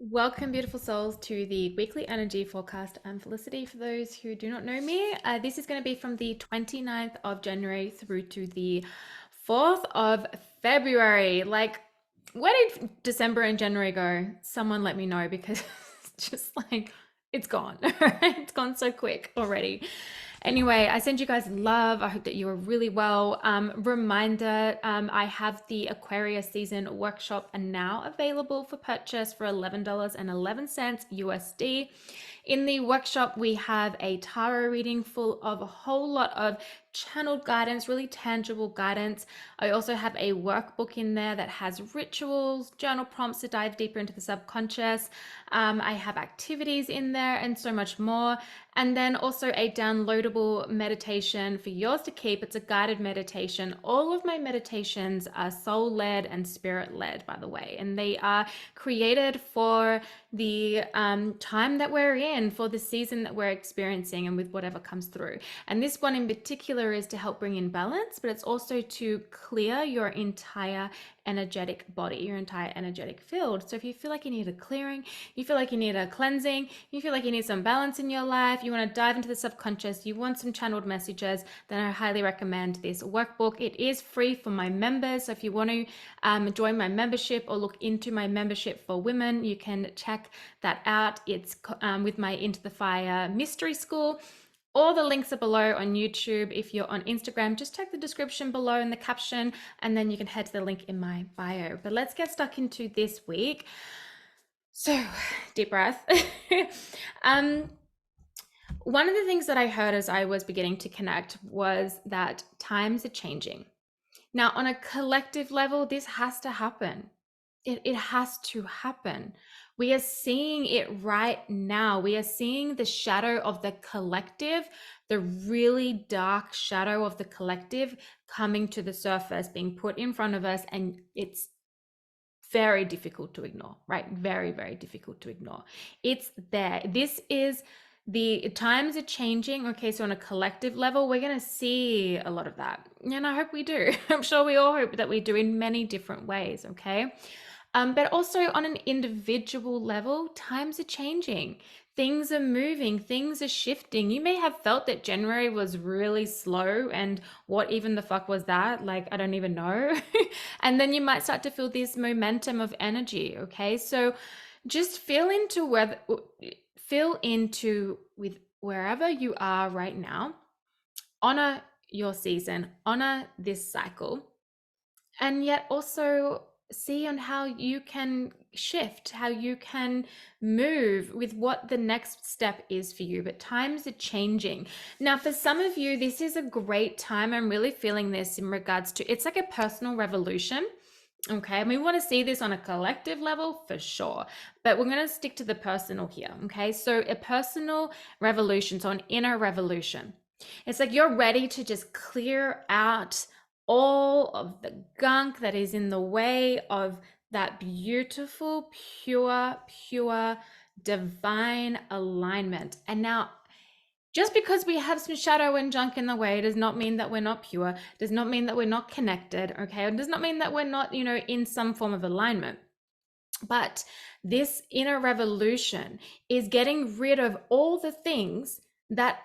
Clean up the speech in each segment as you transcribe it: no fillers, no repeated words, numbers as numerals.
Welcome, beautiful souls, to the weekly energy forecast. I'm Felicity. For those who do not know me, this is going to be from the 29th of January through to the 4th of February. Like, where did December and January go? Someone let me know because it's just like it's gone. It's gone so quick already. Anyway, I send you guys love. I hope that you are really well. Reminder, I have the Aquarius season workshop now available for purchase for $11.11 USD. In the workshop, we have a tarot reading full of a whole lot of channeled guidance, really tangible guidance. I also have a workbook in there that has rituals, journal prompts to dive deeper into the subconscious. I have activities in there and so much more. And then also a downloadable meditation for yours to keep. It's a guided meditation. All of my meditations are soul led and spirit led, by the way, and they are created for the time that we're in, for the season that we're experiencing, and with whatever comes through. And this one in particular is to help bring in balance, but it's also to clear your entire energetic body, your entire energetic field. So if you feel like you need a clearing, you feel like you need a cleansing, you feel like you need some balance in your life, you want to dive into the subconscious, you want some channeled messages, then I highly recommend this workbook. It is free for my members. So if you want to join my membership or look into my membership for women, you can check that out. It's with my Into the Fire Mystery School. All the links are below on YouTube. If you're on Instagram, just check the description below in the caption, and then you can head to the link in my bio. But let's get stuck into this week. So, deep breath. One of the things that I heard as I was beginning to connect was that times are changing. Now, on a collective level, this has to happen. It has to happen. We are seeing it right now. We are seeing the shadow of the collective, the really dark shadow of the collective coming to the surface, being put in front of us, and it's very difficult to ignore, right? Very, very difficult to ignore. It's there. This is the times are changing. Okay, so on a collective level, we're going to see a lot of that. And I hope we do. I'm sure we all hope that we do in many different ways. Okay. But also on an individual level, times are changing. Things are moving, things are shifting. You may have felt that January was really slow and what even the fuck was that? Like, I don't even know. And then you might start to feel this momentum of energy. Okay. So just feel into with wherever you are right now. Honor your season, honor this cycle, and yet also see on how you can shift, how you can move with what the next step is for you. But times are changing. Now, for some of you, this is a great time. I'm really feeling this in regards to it's like a personal revolution. Okay, and we want to see this on a collective level for sure, but we're going to stick to the personal here. Okay, so a personal revolution, so an inner revolution. It's like you're ready to just clear out all of the gunk that is in the way of that beautiful, pure, divine alignment. And now, just because we have some shadow and junk in the way does not mean that we're not pure, does not mean that we're not connected, okay? It does not mean that we're not, in some form of alignment. But this inner revolution is getting rid of all the things that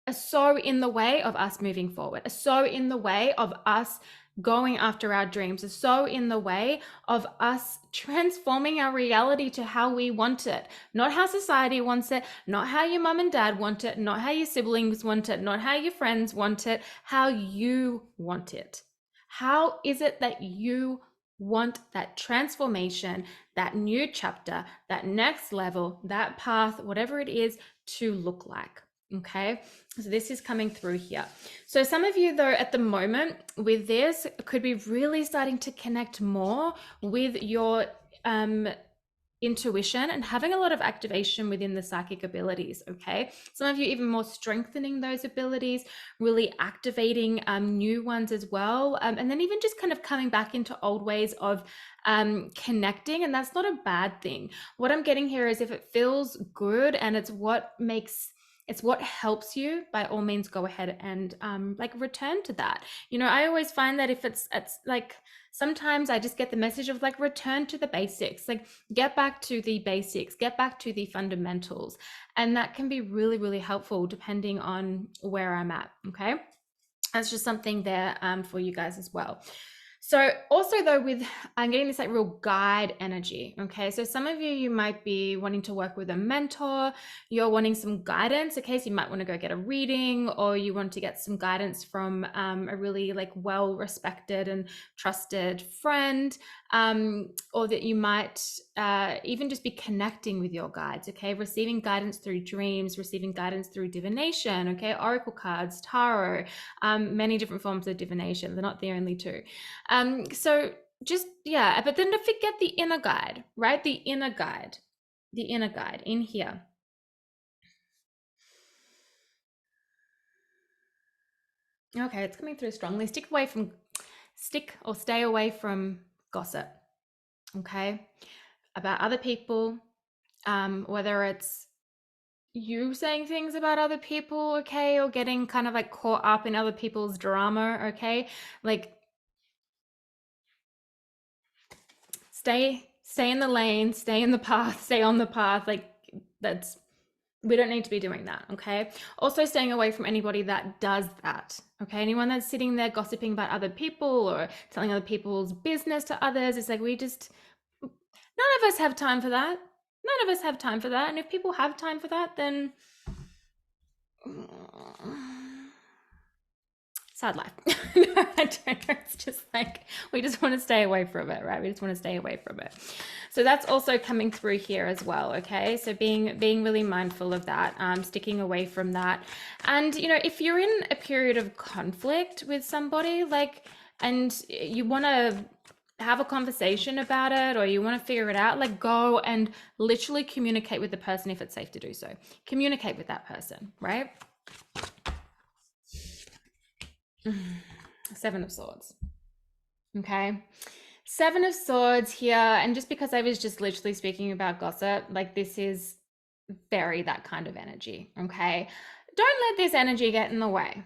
are so in the way of us moving forward, are so in the way of us going after our dreams, are so in the way of us transforming our reality to how we want it, not how society wants it, not how your mom and dad want it, not how your siblings want it, not how your friends want it, how you want it. How is it that you want that transformation, that new chapter, that next level, that path, whatever it is, to look like? Okay, so this is coming through here. So some of you though at the moment with this could be really starting to connect more with your intuition and having a lot of activation within the psychic abilities. Okay, some of you even more strengthening those abilities, really activating new ones as well, and then even just kind of coming back into old ways of connecting. And that's not a bad thing. What I'm getting here is if it feels good and it's what makes it's what helps you, by all means go ahead and like return to that. I always find that if it's like, sometimes I just get the message of like, return to the basics, like get back to the basics, get back to the fundamentals. And that can be really, really helpful depending on where I'm at. Okay. That's just something there for you guys as well. So also though, with I'm getting this like real guide energy. Okay, so some of you might be wanting to work with a mentor, you're wanting some guidance. Okay, so you might want to go get a reading, or you want to get some guidance from a really like well respected and trusted friend, or that you might even just be connecting with your guides. Okay, receiving guidance through dreams, receiving guidance through divination. Okay, oracle cards, tarot, many different forms of divination. They're not the only two. So just, yeah, but then to forget the inner guide, right? The inner guide in here. Okay, it's coming through strongly. Stick or stay away from gossip. Okay, about other people, whether it's you saying things about other people, okay, or getting kind of like caught up in other people's drama, okay, like stay in the lane, stay in the path, stay on the path. Like we don't need to be doing that. Okay, also staying away from anybody that does that. Okay, anyone that's sitting there gossiping about other people or telling other people's business to others, it's like, none of us have time for that. None of us have time for that. And if people have time for that, then sad life. No, I don't know. It's just like, we just want to stay away from it, right? We just want to stay away from it. So that's also coming through here as well. Okay, so being really mindful of that, sticking away from that. And if you're in a period of conflict with somebody, like, and you want to have a conversation about it, or you want to figure it out, like, go and literally communicate with the person if it's safe to do so. Communicate with that person, right? Seven of Swords. Okay, Seven of Swords here. And just because I was just literally speaking about gossip, like, this is very that kind of energy. Okay, don't let this energy get in the way.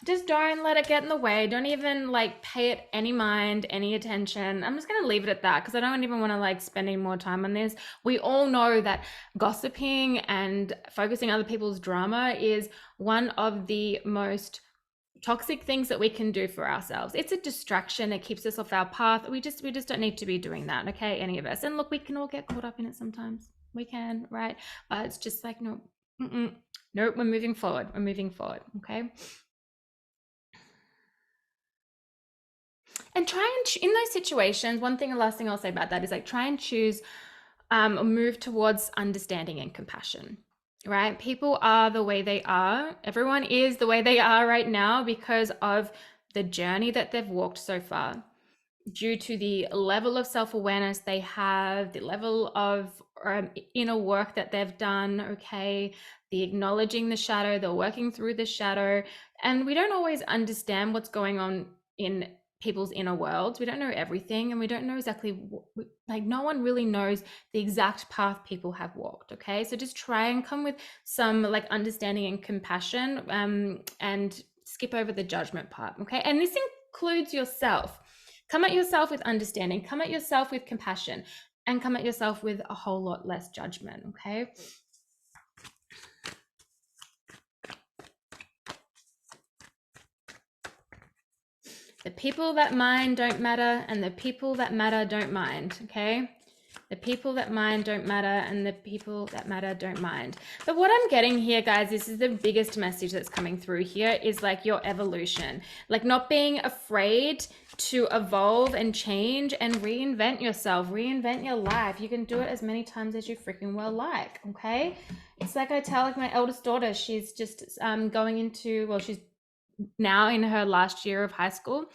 Just don't let it get in the way. Don't even like pay it any mind, any attention. I'm just going to leave it at that, because I don't even want to like spend any more time on this. We all know that gossiping and focusing on other people's drama is one of the most toxic things that we can do for ourselves. It's a distraction. It keeps us off our path. We just don't need to be doing that. Okay, any of us. And look, we can all get caught up in it sometimes. We can, right? But it's just like, no, nope, we're moving forward. We're moving forward. Okay. And try and in those situations, last thing I'll say about that is like, try and choose or move towards understanding and compassion. Right? People are the way they are. Everyone is the way they are right now because of the journey that they've walked so far, due to the level of self-awareness they have, the level of inner work that they've done. Okay, the acknowledging the shadow, the working through the shadow. And we don't always understand what's going on in people's inner worlds. We don't know everything, and we don't know exactly like, no one really knows the exact path people have walked. Okay, so just try and come with some like understanding and compassion, and skip over the judgment part. Okay, and this includes yourself. Come at yourself with understanding, come at yourself with compassion, and come at yourself with a whole lot less judgment. Okay, the people that mind don't matter, and the people that matter don't mind. Okay, the people that mind don't matter, and the people that matter don't mind. But what I'm getting here, guys, this is the biggest message that's coming through here, is like your evolution, like not being afraid to evolve and change and reinvent yourself, reinvent your life. You can do it as many times as you freaking well like. Okay, it's like I tell like my eldest daughter, she's just going into, well, she's now in her last year of high school.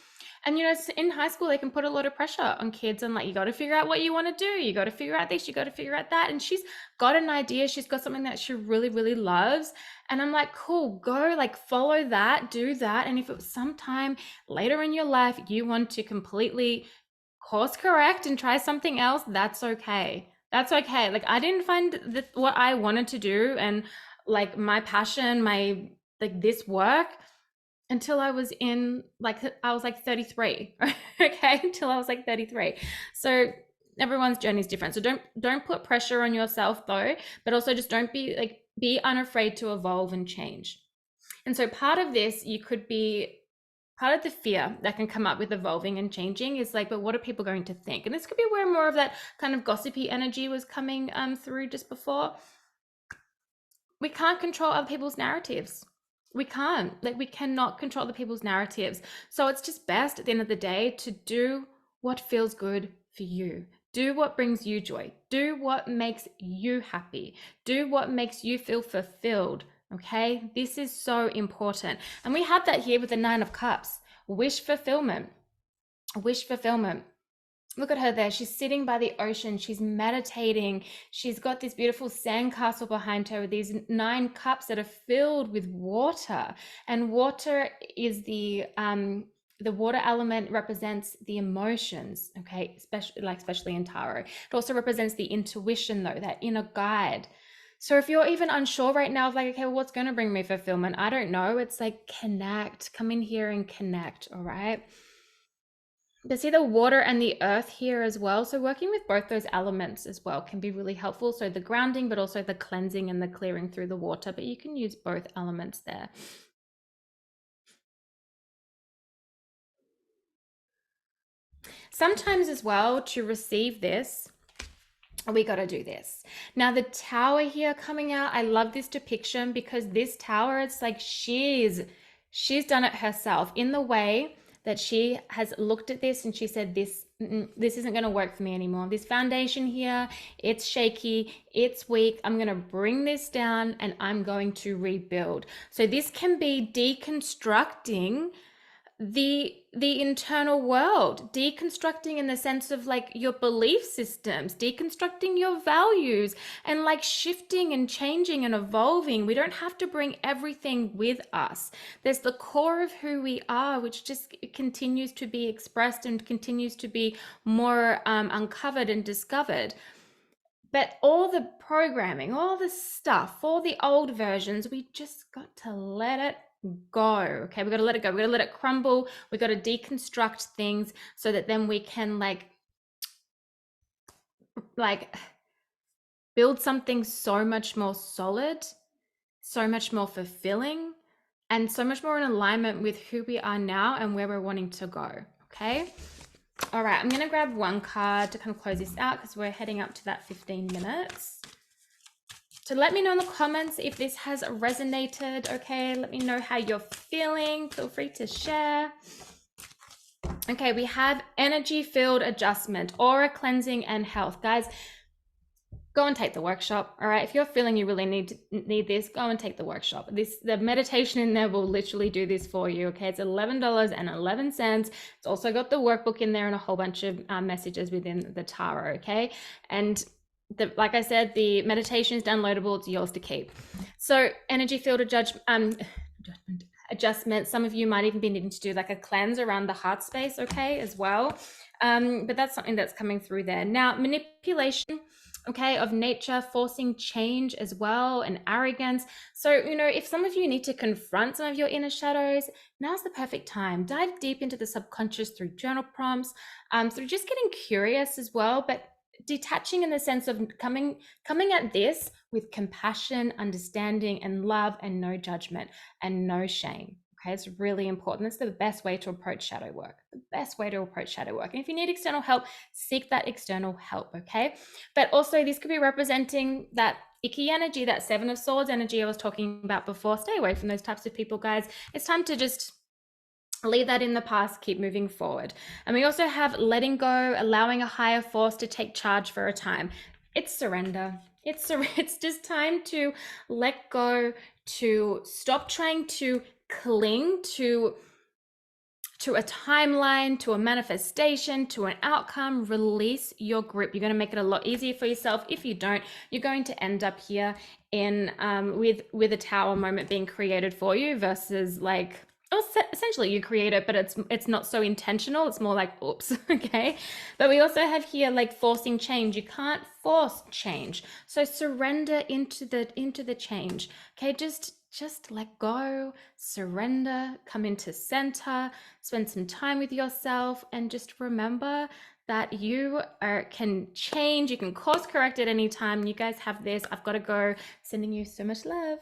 And in high school they can put a lot of pressure on kids, and like, you got to figure out what you want to do, you got to figure out this, you got to figure out that. And she's got an idea, she's got something that she really, really loves, and I'm like, cool, go, like, follow that, do that. And if it was sometime later in your life you want to completely course correct and try something else, that's okay. That's okay. Like, I didn't find what I wanted to do and like my passion, my like this work until I was in like I was like 33. Okay, until I was like 33. So everyone's journey is different. So don't put pressure on yourself though, but also just don't be unafraid to evolve and change. And so part of this, you could be part of the fear that can come up with evolving and changing is like, but what are people going to think? And this could be where more of that kind of gossipy energy was coming through just before. We can't control other people's narratives. We can't. Like, we cannot control other people's narratives. So it's just best at the end of the day to do what feels good for you. Do what brings you joy. Do what makes you happy. Do what makes you feel fulfilled. Okay, this is so important. And we have that here with the Nine of Cups. Wish fulfillment. Wish fulfillment. Look at her there. She's sitting by the ocean. She's meditating. She's got this beautiful sandcastle behind her with these 9 cups that are filled with water. And water is the water element represents the emotions, okay, especially in tarot. It also represents the intuition though, that inner guide. So if you're even unsure right now of like, okay, well, what's going to bring me fulfillment? I don't know. It's like connect. Come in here and connect, all right? But see the water and the earth here as well. So working with both those elements as well can be really helpful. So the grounding, but also the cleansing and the clearing through the water. But you can use both elements there. Sometimes as well, to receive this, we got to do this. Now the tower here coming out, I love this depiction because this tower, it's like she's done it herself in the way that she has looked at this and she said, this isn't going to work for me anymore. This foundation here, it's shaky, it's weak. I'm going to bring this down and I'm going to rebuild. So this can be deconstructing the internal world, deconstructing in the sense of like your belief systems, deconstructing your values, and like shifting and changing and evolving. We don't have to bring everything with us. There's the core of who we are, which just continues to be expressed and continues to be more uncovered and discovered. But all the programming, all the stuff, all the old versions, we just got to let it go. Okay, we got to let it go. We got to let it crumble. We got to deconstruct things so that then we can like build something so much more solid, so much more fulfilling, and so much more in alignment with who we are now and where we're wanting to go. Okay. All right, I'm going to grab one card to kind of close this out because we're heading up to that 15 minutes. So let me know in the comments if this has resonated, okay? Let me know how you're feeling. Feel free to share. Okay, we have energy field adjustment, aura cleansing, and health. Guys, go and take the workshop, all right? If you're feeling you really need this, go and take the workshop. The meditation in there will literally do this for you, okay? It's $11.11. It's also got the workbook in there and a whole bunch of messages within the tarot, okay? And like I said, the meditation is downloadable. It's yours to keep. So energy field adjustment. Some of you might even be needing to do like a cleanse around the heart space, okay, as well. But that's something that's coming through there. Now, manipulation, okay, of nature, forcing change as well, and arrogance. So, if some of you need to confront some of your inner shadows, now's the perfect time. Dive deep into the subconscious through journal prompts, through just getting curious as well, but detaching in the sense of coming at this with compassion, understanding, and love, and no judgment and no shame. Okay, it's really important. It's the best way to approach shadow work. The best way to approach shadow work. And if you need external help, seek that external help, okay? But also this could be representing that icky energy, that Seven of Swords energy I was talking about before. Stay away from those types of people, guys. It's time to just leave that in the past, keep moving forward. And we also have letting go, allowing a higher force to take charge for a time. It's surrender. It's just time to let go, to stop trying to cling to a timeline, to a manifestation, to an outcome. Release your grip. You're going to make it a lot easier for yourself. If you don't, you're going to end up here in with a tower moment being created for you versus like Or essentially you create it, but it's not so intentional. It's more like oops. Okay. But we also have here like forcing change. You can't force change, so surrender into the change. Okay, just let go, surrender, come into center, spend some time with yourself, and just remember that you can change. You can course correct at any time. You guys have this. I've got to go. Sending you so much love.